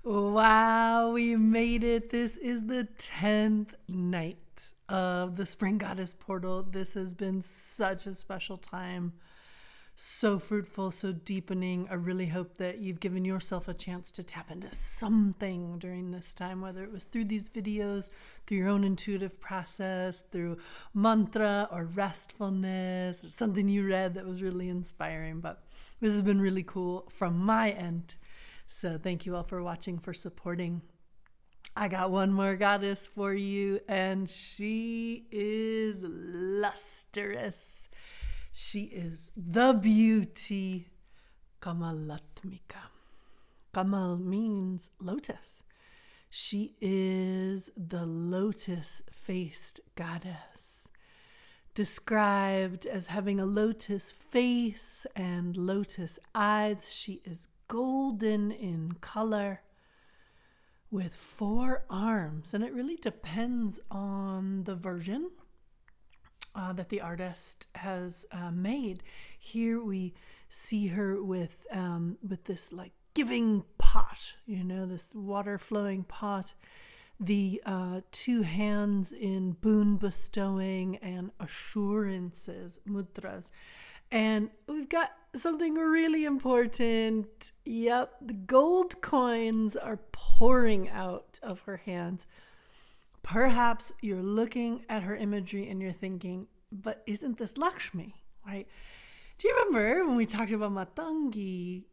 Wow, we made it. This is the 10th night of the Spring Goddess Portal. This has been such a special time. So fruitful, so deepening. I really hope that you've given yourself a chance to tap into something during this time, whether it was through these videos, through your own intuitive process, through mantra or restfulness, or something you read that was really inspiring. But this has been really cool from my end. So thank you all for watching, for supporting. I got one more goddess for you, and she is lustrous. She is the beauty, Kamalatmika. Kamal means lotus. She is the lotus-faced goddess, described as having a lotus face and lotus eyes. She is golden in color with 4 arms, and it really depends on the version that the artist has made. Here we see her with this like giving pot, this water flowing pot, the 2 hands in boon bestowing and assurances, mudras. And we've got something really important. Yep, the gold coins are pouring out of her hands. Perhaps you're looking at her imagery and you're thinking, but isn't this Lakshmi, right? Do you remember when we talked about Matangi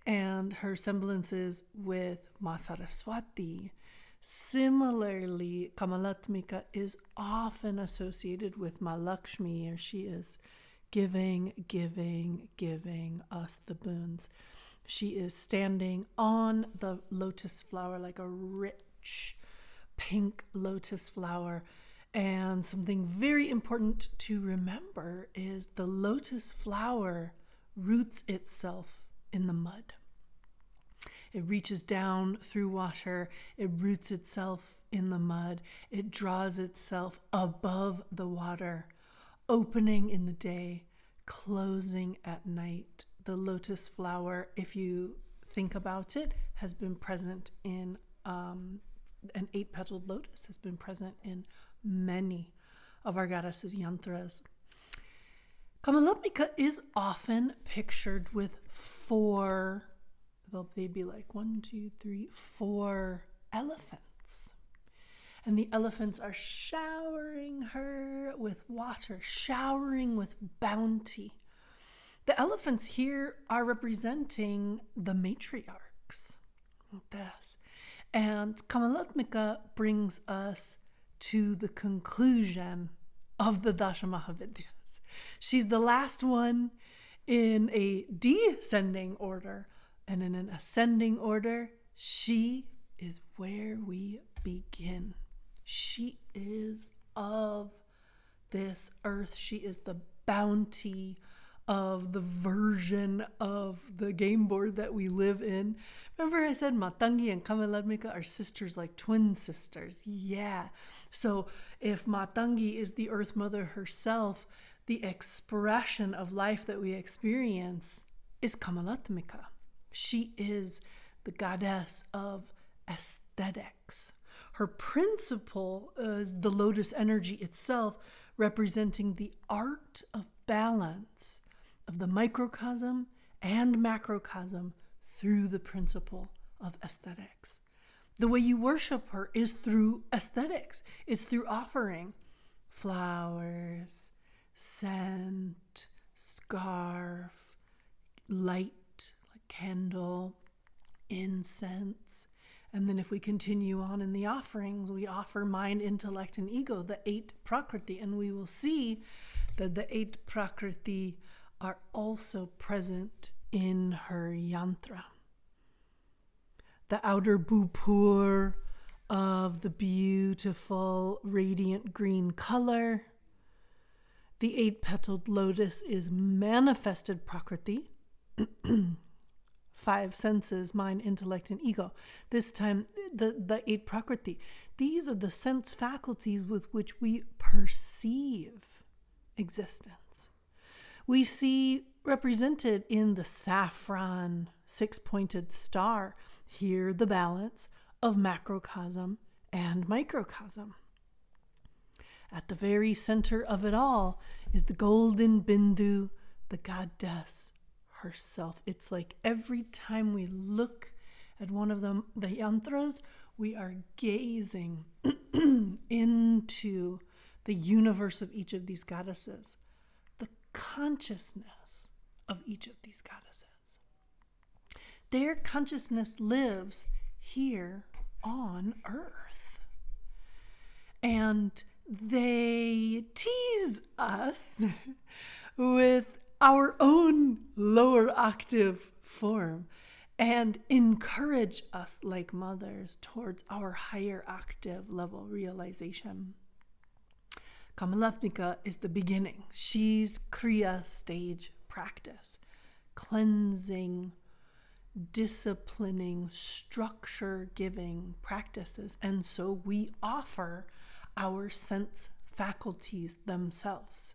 and her semblances with Ma Saraswati? Similarly, Kamalatmika is often associated with Ma Lakshmi, or she is giving us the boons. She is standing on the lotus flower like a rich pink lotus flower. And something very important to remember is the lotus flower roots itself in the mud. It reaches down through water, it roots itself in the mud, it draws itself above the water, opening in the day, closing at night. The lotus flower, if you think about it, has been present in an 8-petaled lotus has been present in many of our goddesses' yantras. Kamalatmika is often pictured with 4, they'd be like 1, 2, 3, 4 elephants. And the elephants are showering her with water, showering with bounty. The elephants here are representing the matriarchs. Yes. And Kamalatmika brings us to the conclusion of the Dasha Mahavidyas. She's the last one in a descending order, and in an ascending order, she is where we begin. She is of this earth. She is the bounty of the version of the game board that we live in. Remember I said Matangi and Kamalatmika are sisters, like twin sisters? Yeah. So if Matangi is the Earth Mother herself, the expression of life that we experience is Kamalatmika. She is the goddess of aesthetics. Her principle is the lotus energy itself, representing the art of balance of the microcosm and macrocosm through the principle of aesthetics. The way you worship her is through aesthetics. It's through offering flowers, scent, scarf, light, like candle, incense. And then if we continue on in the offerings, we offer mind, intellect, and ego, the 8 prakriti. And we will see that the 8 prakriti are also present in her yantra. The outer bhupur of the beautiful radiant green color. The 8-petaled lotus is manifested prakriti. 5 senses, mind, intellect, and ego. This time, the 8 prakriti. These are the sense faculties with which we perceive existence. We see represented in the saffron 6-pointed star. Here, the balance of macrocosm and microcosm. At the very center of it all is the golden Bindu, the goddess herself. It's like every time we look at one of the yantras, we are gazing into the universe of each of these goddesses, the consciousness of each of these goddesses. Their consciousness lives here on Earth. And they tease us with our own lower octave form and encourage us like mothers towards our higher octave level realization. Kamalatmika is the beginning. She's Kriya stage practice, cleansing, disciplining, structure-giving practices. And so we offer our sense faculties themselves.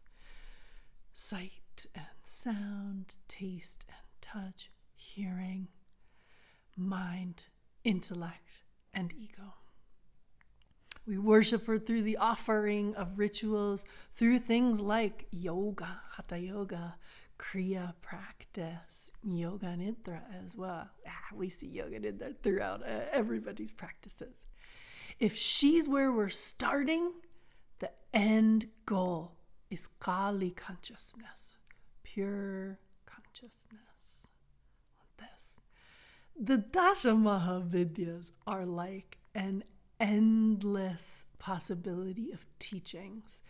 Sight and sound, taste and touch, hearing, mind, intellect, and ego. We worship her through the offering of rituals, through things like yoga, hatha yoga, kriya practice, Yoga Nidra as well. We see Yoga Nidra throughout everybody's practices. If she's where we're starting, the end goal is Kali consciousness, pure consciousness. Like this. The Dasha Mahavidyas are like an endless possibility of teachings.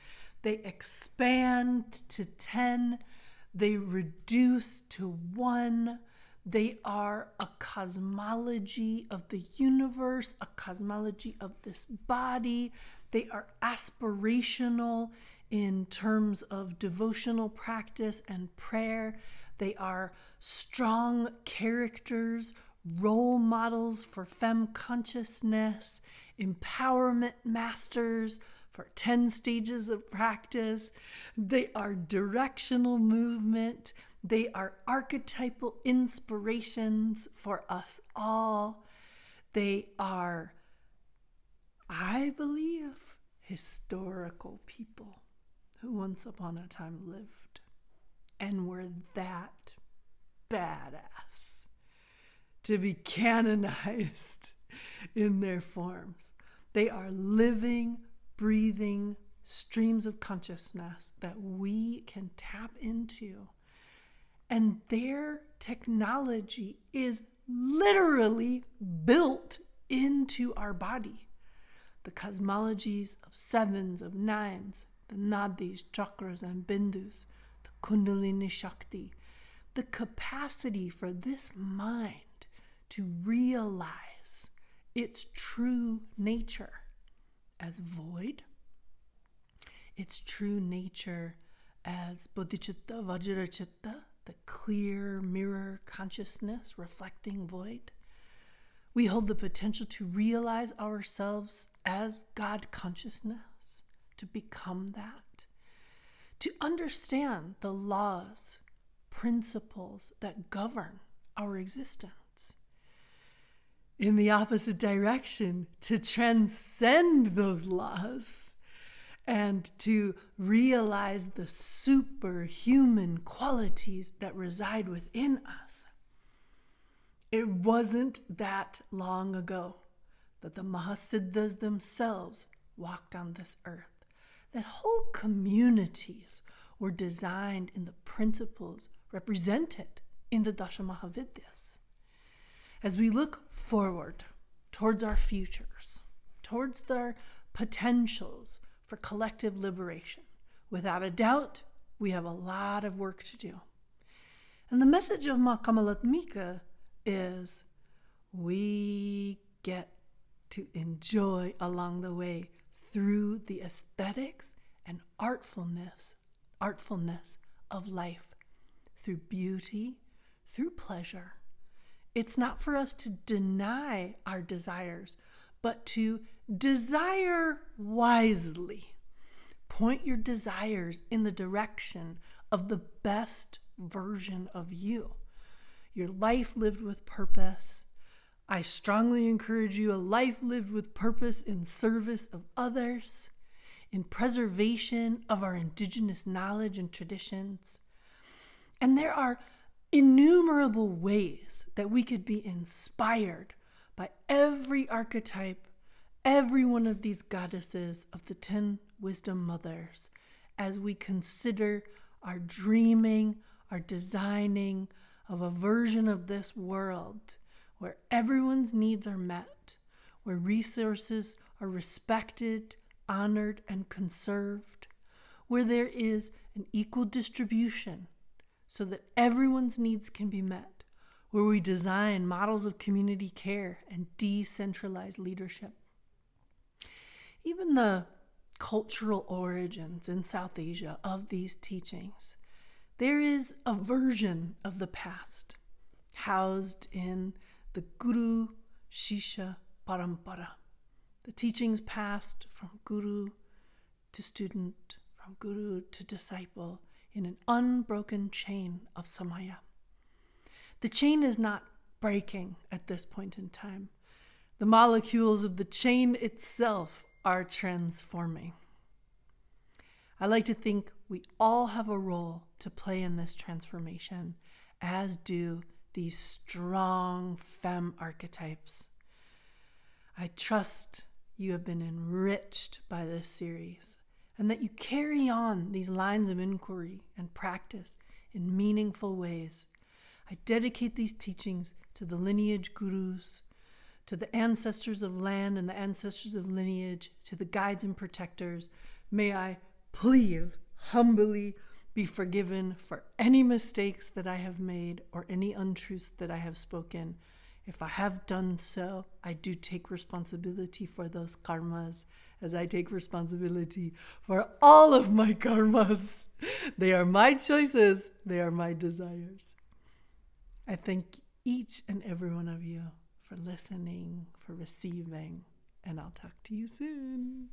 They expand to 10, they reduce to 1. They are a cosmology of the universe, a cosmology of this body. They are aspirational in terms of devotional practice and prayer. They are strong characters, role models for femme consciousness, empowerment masters for 10 stages of practice. They are directional movement. They are archetypal inspirations for us all. They are, I believe, historical people who once upon a time lived and were that badass to be canonized in their forms. They are living, breathing streams of consciousness that we can tap into. And their technology is literally built into our body. The cosmologies of 7s, of 9s, the nadis, chakras, and bindus, the kundalini shakti, the capacity for this mind to realize its true nature as void, its true nature as bodhicitta, vajracitta, the clear mirror consciousness reflecting void. We hold the potential to realize ourselves as God consciousness, to become that, to understand the laws, principles that govern our existence. In the opposite direction, to transcend those laws and to realize the superhuman qualities that reside within us. It wasn't that long ago that the Mahasiddhas themselves walked on this earth, that whole communities were designed in the principles represented in the Dasha Mahavidyas. As we look forward towards our futures, towards their potentials for collective liberation, without a doubt, we have a lot of work to do. And the message of Ma Kamalatmika is we get to enjoy along the way through the aesthetics and artfulness of life, through beauty, through pleasure. It's not for us to deny our desires, but to desire wisely. Point your desires in the direction of the best version of you. Your life lived with purpose, I strongly encourage you a life lived with purpose in service of others, in preservation of our indigenous knowledge and traditions. And there are innumerable ways that we could be inspired by every archetype, every one of these goddesses of the 10 wisdom mothers as we consider our dreaming, our designing of a version of this world where everyone's needs are met, where resources are respected, honored, and conserved, where there is an equal distribution so that everyone's needs can be met, where we design models of community care and decentralized leadership. Even the cultural origins in South Asia of these teachings, there is a version of the past housed in the Guru Shishya Parampara. The teachings passed from guru to student, from guru to disciple in an unbroken chain of samaya. The chain is not breaking at this point in time. The molecules of the chain itself are transforming. I like to think we all have a role to play in this transformation, as do these strong femme archetypes. I trust you have been enriched by this series and that you carry on these lines of inquiry and practice in meaningful ways. I dedicate these teachings to the lineage gurus, to the ancestors of land and the ancestors of lineage, to the guides and protectors. May I please humbly be forgiven for any mistakes that I have made or any untruths that I have spoken. If I have done so, I do take responsibility for those karmas, as I take responsibility for all of my karmas. They are my choices. They are my desires. I thank each and every one of you for listening, for receiving, and I'll talk to you soon.